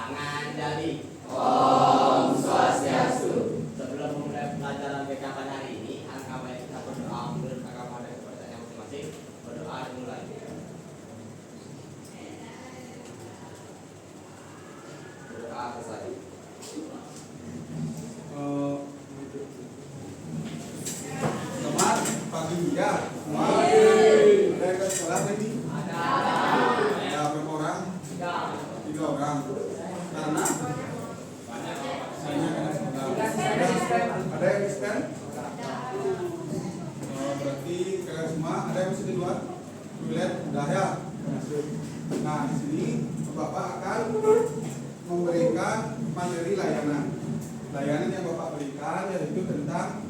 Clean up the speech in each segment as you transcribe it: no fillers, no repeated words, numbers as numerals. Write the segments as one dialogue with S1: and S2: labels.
S1: Tangan dari
S2: Om Swastiastu.
S1: Sebelum memulai pelajaran BK pada hari ini, alangkah baik kita berdoa menurut agama dan kepercayaan masing-masing. Berdoa dimulai. Berdoa selesai.
S3: Selamat pagi ya. Ada yang ke sekolah tadi?
S1: Ada.
S3: Ada berapa orang? 3 orang. Karena saya kena sekolah. Ada yang extend? Berarti kalian semua ada yang masih di luar? Toilet udah ya? Nah di sini Bapak akan memberikan materi layanan. Layanan yang Bapak berikan yaitu tentang,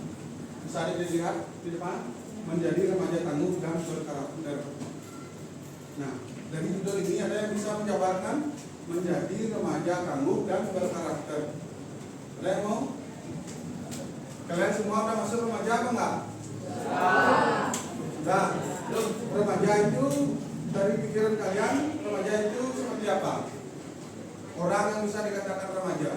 S3: bisa dilihat di depan, menjadi remaja tangguh dan berkarakter. Nah, dari judul ini ada yang bisa menjabarkan menjadi remaja tangguh dan berkarakter. Ada yang mau? Kalian semua udah masuk remaja apa enggak? Sudah. Remaja itu dari pikiran kalian, remaja itu seperti apa? Orang yang bisa dikatakan remaja.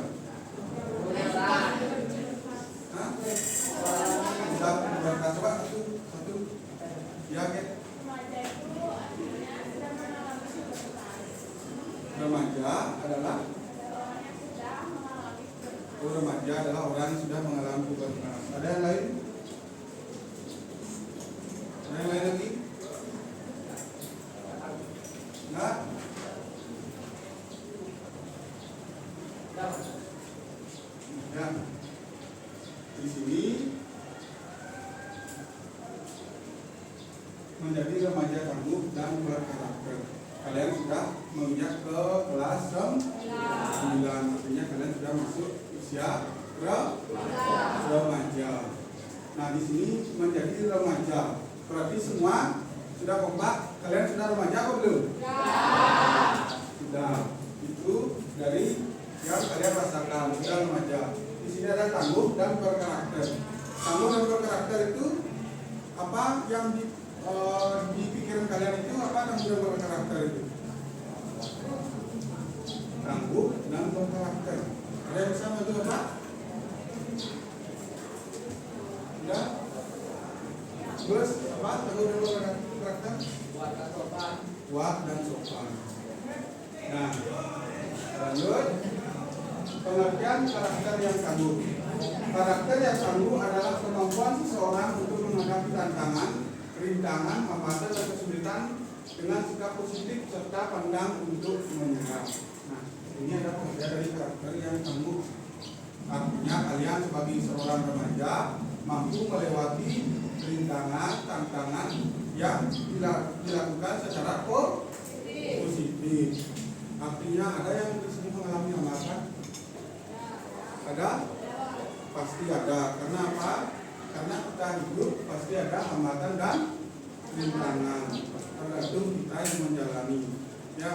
S3: Hah? Bisa coba satu. Ya, Get. Remaja adalah remaja adalah orang yang sudah mengalami pubertas. Ada yang lain? Ada yang lain lagi? Enggak? Ya. Di sini menjadi remaja tangguh dan berkarakter. Kalian sudah menginjak ke kelas 9, artinya kalian sudah masuk usia remaja. Nah, di sini menjadi remaja. Berarti semua sudah kompak. Kalian sudah remaja atau belum? Sudah. Itu dari yang kalian rasakan sudah remaja. Di sini ada tangguh dan berkarakter. Tangguh dan berkarakter itu apa yang di pikiran kalian itu apa tangguh dan berkarakter itu? Tangguh dan berkarakter. Ada yang bisa bantu Bapak? Ya. Terus apa tangguh dan berkarakter?
S1: Kuat dan sopan.
S3: Kuat dan sopan. Nah, lanjut. Pengertian karakter yang tangguh. Karakter yang tangguh adalah kemampuan seseorang untuk menghadapi tantangan, rintangan, hambatan dan kesulitan dengan sikap positif serta pandang untuk menyerah. Nah, ini adalah pengertian dari karakter yang tangguh. Artinya kalian sebagai seorang remaja mampu melewati rintangan, tantangan yang dilakukan secara positif. Artinya ada yang di sini mengalami hambatan? Ada? Pasti ada. Karena apa? Karena kita hidup pasti ada hambatan dan rintangan. Tergantung kita yang menjalani. Ya.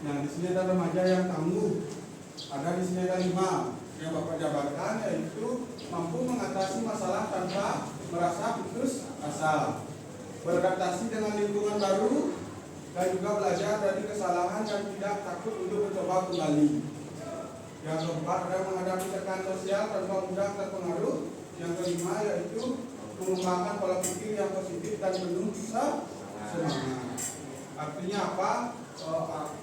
S3: Nah, di sini ada remaja yang tangguh. Ada di sini ada 5 yang Bapak jabarkan, yaitu mampu mengatasi masalah tanpa merasa putus asa, beradaptasi dengan lingkungan baru, dan juga belajar dari kesalahan dan tidak takut untuk mencoba kembali. Yang keempat adalah menghadapi tekanan sosial tanpa mudah terpengaruh. Yang kelima yaitu mengembangkan pola pikir yang positif dan penuh semangat. Artinya apa?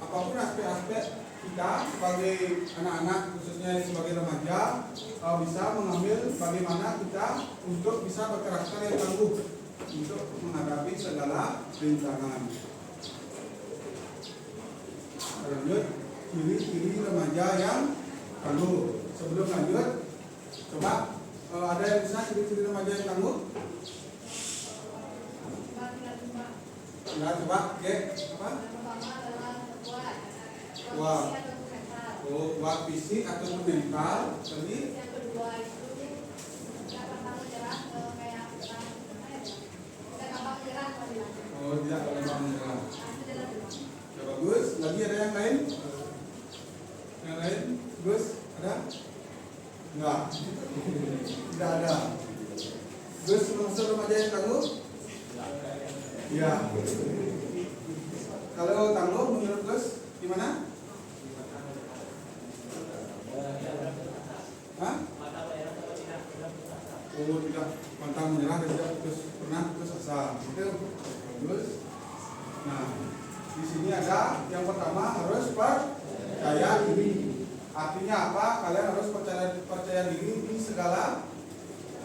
S3: Apapun aspek-aspek kita sebagai anak-anak, khususnya sebagai remaja, bisa mengambil bagaimana kita untuk bisa berkarakter yang tangguh untuk menghadapi segala rintangan. Lanjut, ciri-ciri remaja yang tangguh. Sebelum lanjut, coba ada yang bisa ciri-ciri remaja yang tangguh? Nah, coba, apa? Kuat. Oh, kuat fisik ataupun mental. Tadi.
S4: Yang kedua itu tidak gampang menyerah, kayak tidak gampang menyerah.
S3: Oh, tidak gampang menyerah. Ya, bagus. Lagi ada yang lain? Yang lain? Gus, ada? Enggak. Tidak ada. Gus, maksud remaja yang tangguh? Ya. Kalau tangguh menurut Gus gimana? ada yang pertama harus percaya diri. Artinya apa? Kalian harus percaya diri di segala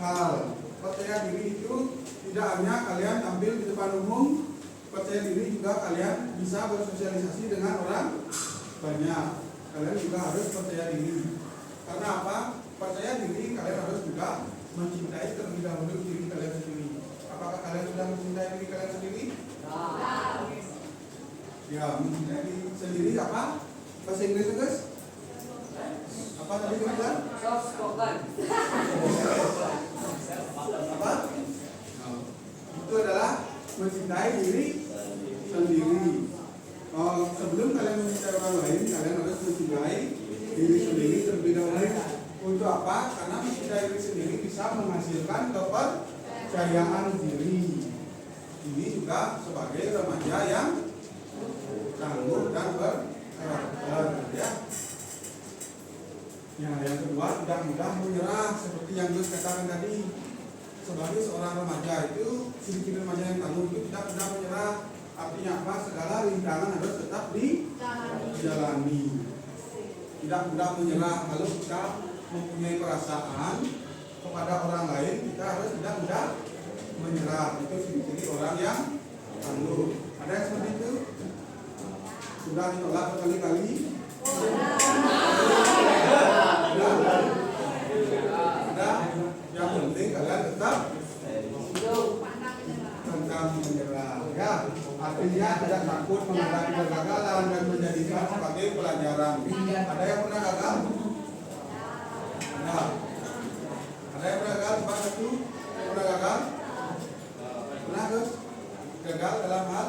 S3: hal. Percaya diri itu tidak hanya kalian tampil di depan umum, percaya diri juga kalian bisa bersosialisasi dengan orang banyak. Kalian juga harus percaya diri. Karena apa? Percaya diri kalian harus juga mencintai terlebih dahulu diri kalian sendiri. Apakah kalian sudah mencintai diri kalian sendiri? Ya, mencintai diri sendiri apa? Bahasa Inggris guys? Apa tadi bilang?
S2: Soft spoken.
S3: Apa? Itu adalah mencintai diri sendiri. Sebelum kalian mencintai orang lain, kalian harus mencintai diri sendiri terlebih dahulu. Untuk apa? Karena mencintai diri sendiri bisa menghasilkan kepercayaan diri. Ini juga sebagai remaja yang tangguh dan berkarakter, ya. Ya, yang kedua, tidak mudah menyerah seperti yang Gus katakan tadi. Sebagai seorang remaja itu, ciri-ciri remaja yang tangguh itu tidak mudah menyerah. Artinya apa? Segala rintangan harus tetap dijalani. Tidak mudah menyerah. Kalau kita mempunyai perasaan kepada orang lain, kita harus tidak mudah menyerah. Itu ciri-ciri orang yang tangguh. Ada yang seperti itu? Sudah ditolak berkali-kali? Ada. Yang penting kalian tetap tentang menyerah, ya. Artinya tidak takut menghadapi kegagalan dan menjadikan sebagai pelajaran. Ada yang pernah gagal? Ada. Ada yang pernah gagal? Pak satu pernah gagal? Pernah Gus? Gagal dalam hal?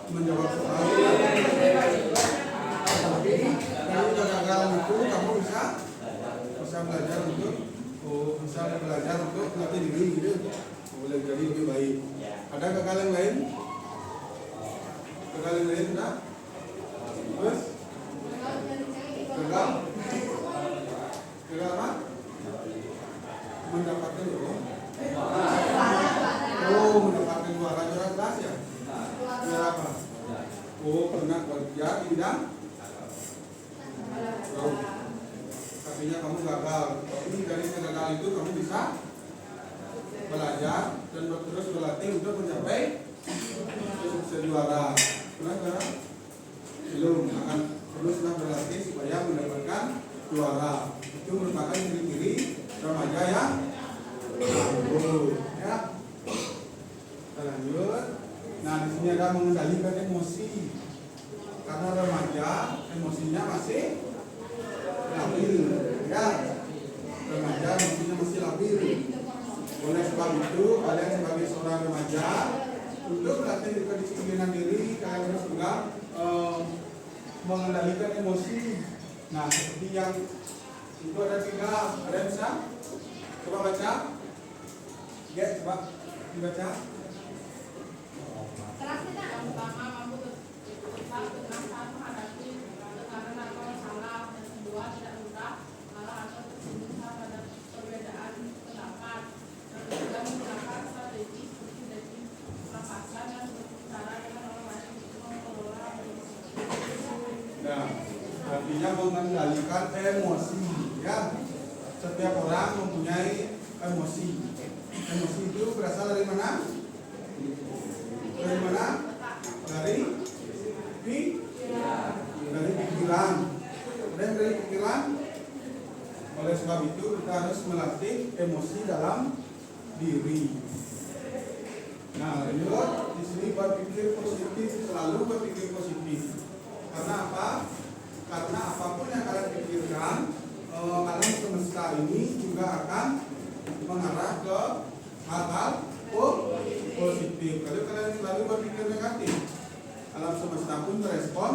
S3: Menjawab soal. Tapi dari kegagalan itu kamu bisa belajar untuk bisa belajar untuk melatih diri gitu, boleh jadi lebih baik. Ada kegagalan lain? Kegagalan lain enggak? Terus? Gagal? Gagal apa? Mendapatkan mendapatkan juara kelas ya? Juara apa? Pernah kerja di bidang? Artinya kamu gagal. Tapi dari kegagalan itu kamu bisa belajar dan terus berlatih untuk mencapai sukses juara. Pernah? Belum, akan teruslah berlatih supaya mendapatkan juara. Itu merupakan ciri-ciri remaja yang tangguh, ya. Kita lanjut. Nah, di sini ada mengendalikan emosi. Karena remaja emosinya masih labil, ya. Remaja emosinya masih labil. Oleh sebab itu, kalian sebagai seorang remaja untuk melatih kedisiplinan diri, kalian harus juga mengendalikan emosi. Nah, seperti yang itu ada 3, ada yang bisa? Coba baca. Ya, coba dibaca.
S4: Keras tidak? Yang pertama mampu tetap dengan saat menghadapi tekanan atau salah, dan kedua tidak mudah malah atau tersinggung pada perbedaan pendapat, yang ketiga menggunakan strategi seperti pelepasan dan berbicara dengan orang lain untuk mengelola emosi.
S3: Nah, artinya mengendalikan emosi, ya. Setiap orang mempunyai emosi. Emosi itu berasal dari mana? Dari mana? Dari pikiran. Dan dari pikiran. Oleh sebab itu kita harus melatih emosi dalam diri. Nah, lanjut di sini berpikir positif, selalu berpikir positif. Karena apa? Karena apapun yang kalian pikirkan, alam semesta ini juga akan mengarah ke hal-hal positif. Kalau kalian selalu berpikir negatif, alam semesta pun merespon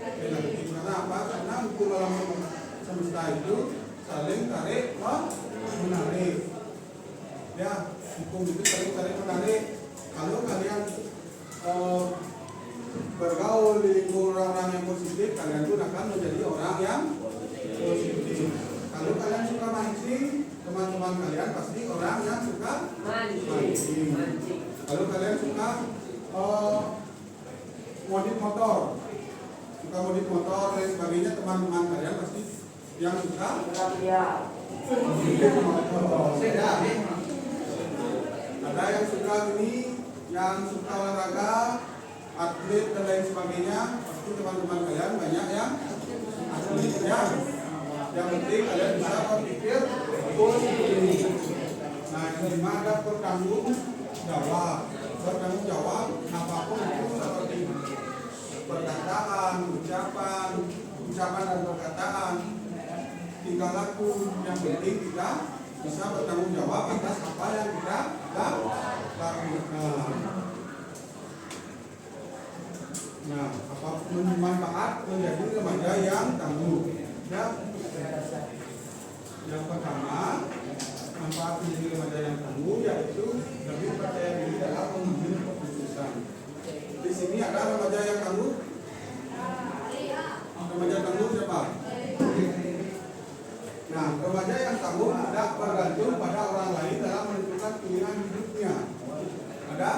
S3: negatif. Karena apa? Karena hukum alam semesta itu saling tarik menarik. Ya, hukum itu saling tarik menarik. Kalau kalian bergaul di lingkungan orang-orang yang positif, kalian pun akan menjadi orang yang positif. Kalau kalian suka mancing, teman-teman kalian pasti orang yang suka mancing. Kalau kalian suka modif motor, lain sebagainya, teman-teman kalian pasti yang suka modif motor. Ada yang suka ini, yang suka olahraga, atlet dan lain sebagainya, pasti teman-teman kalian banyak yang atletnya. Yang penting kalian bisa berpikir positif. Nah, yang kelima ada bertanggung jawab. Bertanggung jawab apapun itu seperti perkataan, ucapan dan perkataan, tingkah laku. Yang penting kita bisa bertanggung jawab atas apa yang kita lakukan. Nah, apapun manfaat menjadi remaja yang tangguh. Ya. Yang pertama, manfaat menjadi remaja yang tangguh yaitu lebih percaya diri dalam mengambil keputusan. Di sini ada remaja yang tangguh. Remaja tangguh siapa? Nah, remaja yang tangguh tidak bergantung pada orang lain dalam menentukan pilihan hidupnya. Ada?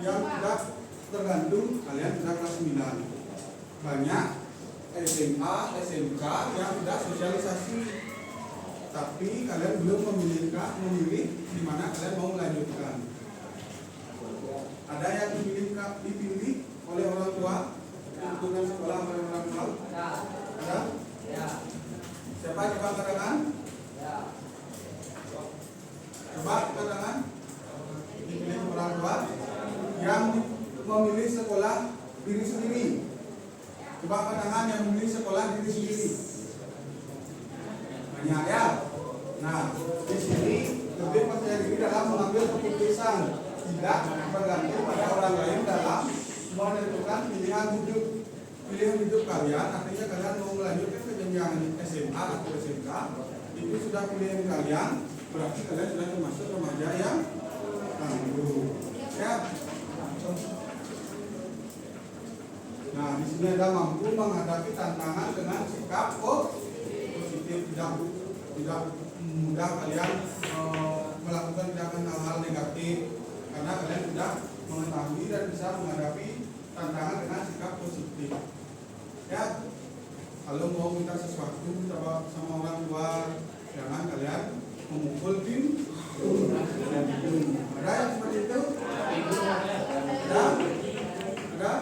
S3: Yang tidak tergantung, kalian sudah kelas 9. Banyak SMA, SMK yang sudah sosialisasi, tapi kalian belum memilih di mana kalian mau melanjutkan. Ada yang dipilih oleh orang tua, lingkungan sekolah oleh orang tua. Ada?
S1: Ya.
S3: Siapa coba katakan?
S1: Ya.
S3: Coba katakan. Dipilih orang tua yang memilih sekolah diri sendiri. Coba katakan yang memilih sekolah diri sendiri. Banyak ya. Nah, di sini lebih percaya diri dalam mengambil keputusan, tidak bergantung pada orang lain dalam menentukan pilihan hidup. Pilihan hidup kalian artinya kalian mau melanjutkan ke jenjang SMA atau SMK, itu sudah pilihan kalian, berarti kalian sudah termasuk remaja yang tangguh. Ya. Nah, di sini ada mampu menghadapi tantangan dengan sikap positif, tidak mudah kalian melakukan tindakan hal-hal negatif, karena kalian sudah mengetahui dan bisa menghadapi tantangan dengan sikap positif. Ya, kalau mau minta sesuatu sama orang tua, jangan kalian memukul tim. Ada yang seperti itu? Ada?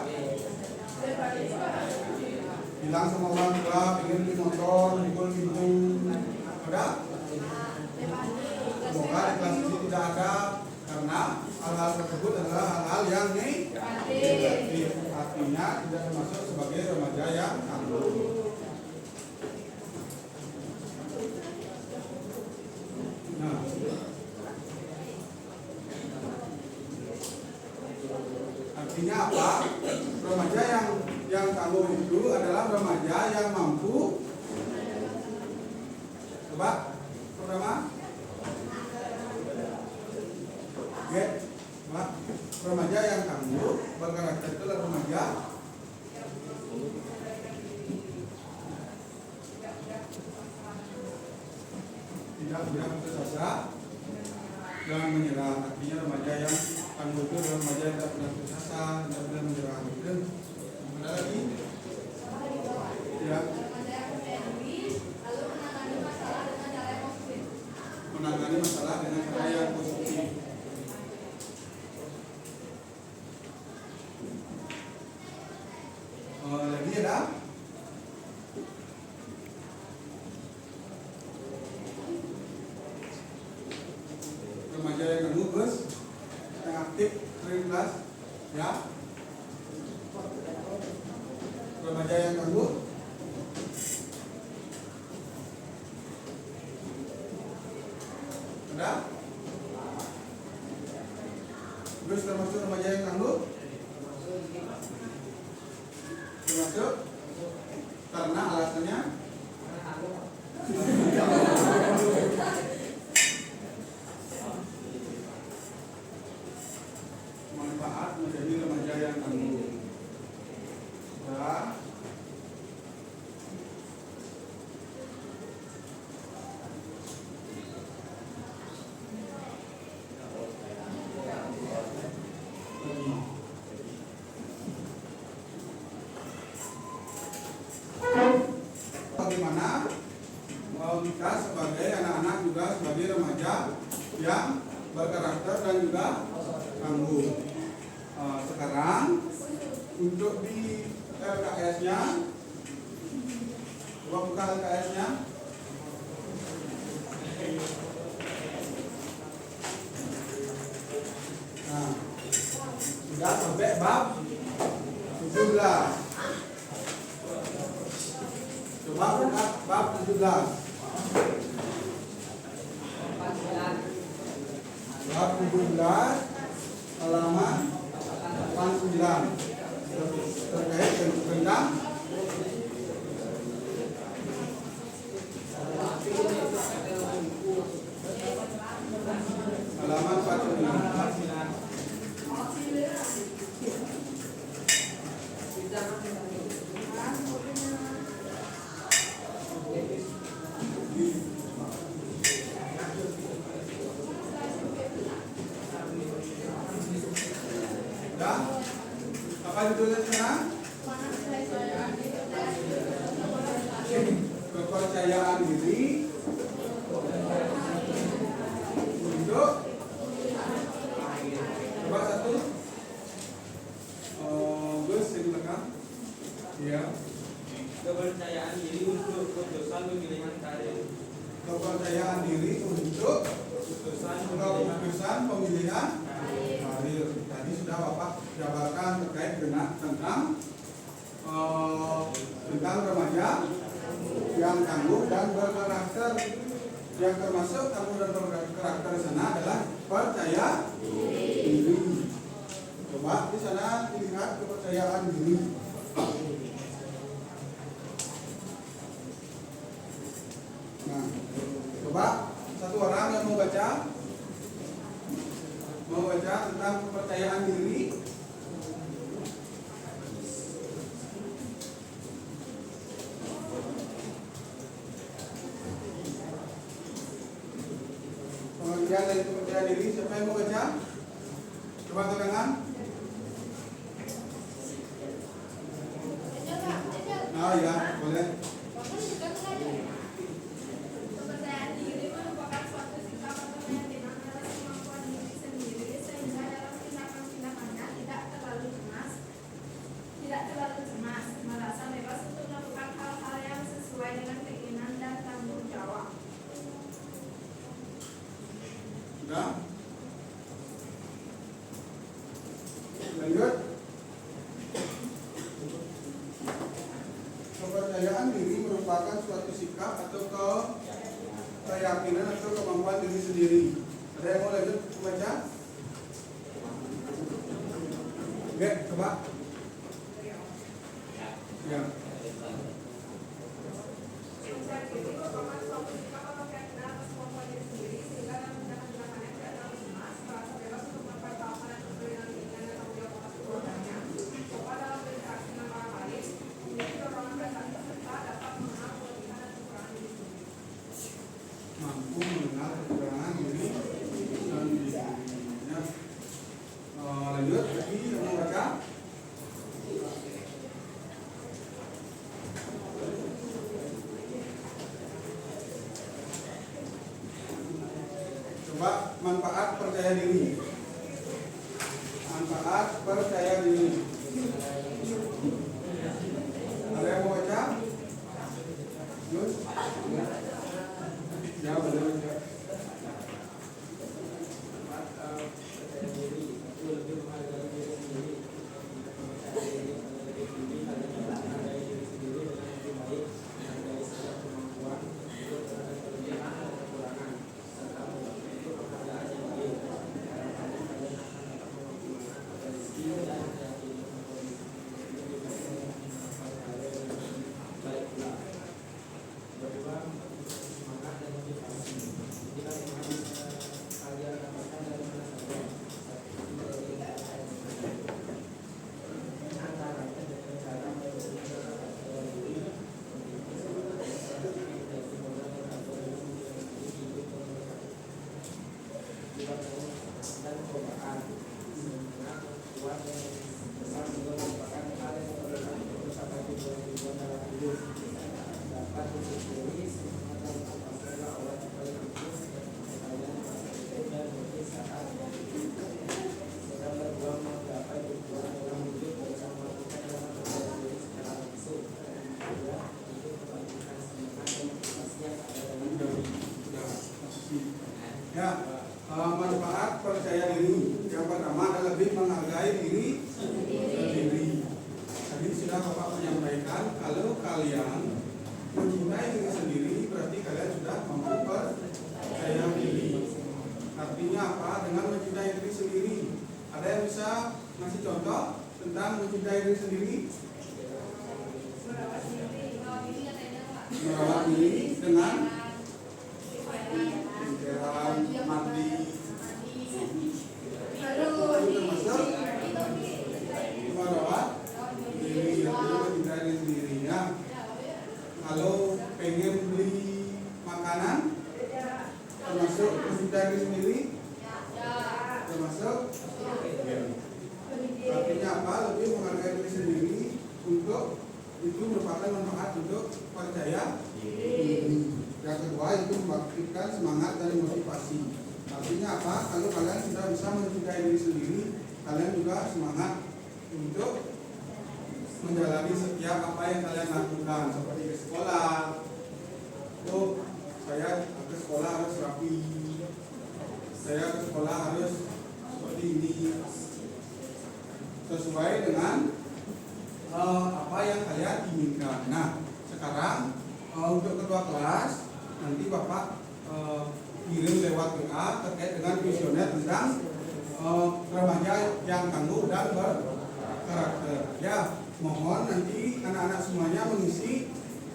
S3: Bilang sama orang tua pengen beli motor, mukul pintu. Ada? Semoga di kelas ini tidak ada, karena hal-hal tersebut adalah hal-hal yang negatif. Artinya tidak termasuk sebagai remaja yang tangguh. Nah, artinya apa? Remaja yang tangguh itu adalah remaja yang mampu. Coba pertama, remaja yang tangguh berkarakter itu adalah remaja tidak mudah putus asa dan menyerah. Artinya remaja yang tangguh itu adalah remaja yang tidak pernah putus asa, tidak pernah menyerah. Ada lagi? Ya. Menangani masalah dengan cara yang positif. Lagi ada? Remaja yang tangguh, bos, yang aktif, sering kelas, ya. Remaja yang tangguh, ada? Terus termasuk remaja yang tangguh? Termasuk? Karena alasannya? Manfaat menjadi remaja yang tangguh. Ya. kanggo. Sekarang untuk di LKS-nya, coba buka LKS-nya. Nah, sudah sampai bab 17. Coba buka bab 17. Bab 17 halaman 89 terkait tentang halaman 49. Sudah? Apa ditulis sekarang? Kepercayaan diri untuk coba satu Gus yang belakang ya,
S2: Kepercayaan diri untuk keputusan pemilihan karir.
S3: kepercayaan diri untuk keputusan pemilihan karir. Tadi sudah Bapak jabarkan terkait dengan tentang remaja yang tangguh dan berkarakter. Yang termasuk tangguh dan berkarakter di sana adalah percaya diri. Coba di sana dilihat kepercayaan diri. Nah, coba satu orang yang mau baca tentang kepercayaan diri. Pengertian dari kepercayaan diri, siapa yang mau baca? Coba angkat tangan. Nah ya, boleh.
S5: Kepercayaan diri merupakan suatu sikap atau keyakinan atas kemampuan diri sendiri sehingga dalam tindakan-tindakannya tidak terlalu cemas, merasa bebas untuk melakukan hal-hal yang sesuai dengan keinginan dan tanggung jawab.
S3: Sudah? Lanjut. Kepercayaan diri merupakan suatu sikap atau keyakinan atau kemampuan diri sendiri. Ada yang mau lanjut baca? Oke, coba. Ya.
S5: Kepercayaan diri merupakan suatu sikap atau keyakinan atas kemampuan diri sendiri sehingga dalam tindakan-tindakannya tidak terlalu cemas, merasa bebas untuk melakukan hal-hal yang sesuai dengan keinginan dan tanggung jawab atas perbuatannya. Coba dalam berinteraksi dengan orang lain, menjadi dorongan prestasi serta dapat mengenal kelebihan dan kekurangan diri sendiri.
S3: Mampu mengenal kekurangan diri dan dirinya. Lanjut lagi yang mau baca. Coba manfaat percaya diri. Manfaat percaya diri. Ada yang mau baca? Yus? Ya, boleh baca. diri sendiri. Tadi sudah Bapak menyampaikan kalau kalian mencintai diri sendiri berarti kalian sudah mampu percaya diri. Artinya apa? Dengan mencintai diri sendiri. Ada yang bisa ngasih contoh tentang mencintai diri sendiri? Merawat diri dengan jalan mandi. Itu termasuk merawat diri, artinya mencintai diri sendiri ya. Kalau pengen beli makanan termasuk mencintai diri sendiri, termasuk artinya apa? Lebih menghargai diri sendiri untuk itu merupakan manfaat untuk percaya diri. Yang kedua itu membangkitkan semangat dan motivasi. Artinya apa? Kalau kalian sudah bisa mencintai diri sendiri, kalian juga semangat untuk menjalani setiap apa yang kalian lakukan, seperti ke sekolah. Oh, saya ke sekolah harus rapi. Saya ke sekolah harus seperti ini, sesuai dengan apa yang kalian inginkan. Nah, sekarang untuk ketua kelas nanti Bapak kirim lewat WA terkait dengan kuesioner tentang remaja yang tangguh dan berkarakter. Ya, mohon nanti anak-anak semuanya mengisi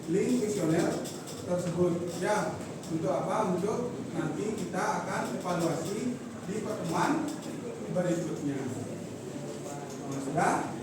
S3: link kuesioner tersebut. Ya, untuk apa? Untuk nanti kita akan evaluasi di pertemuan berikutnya. Sudah?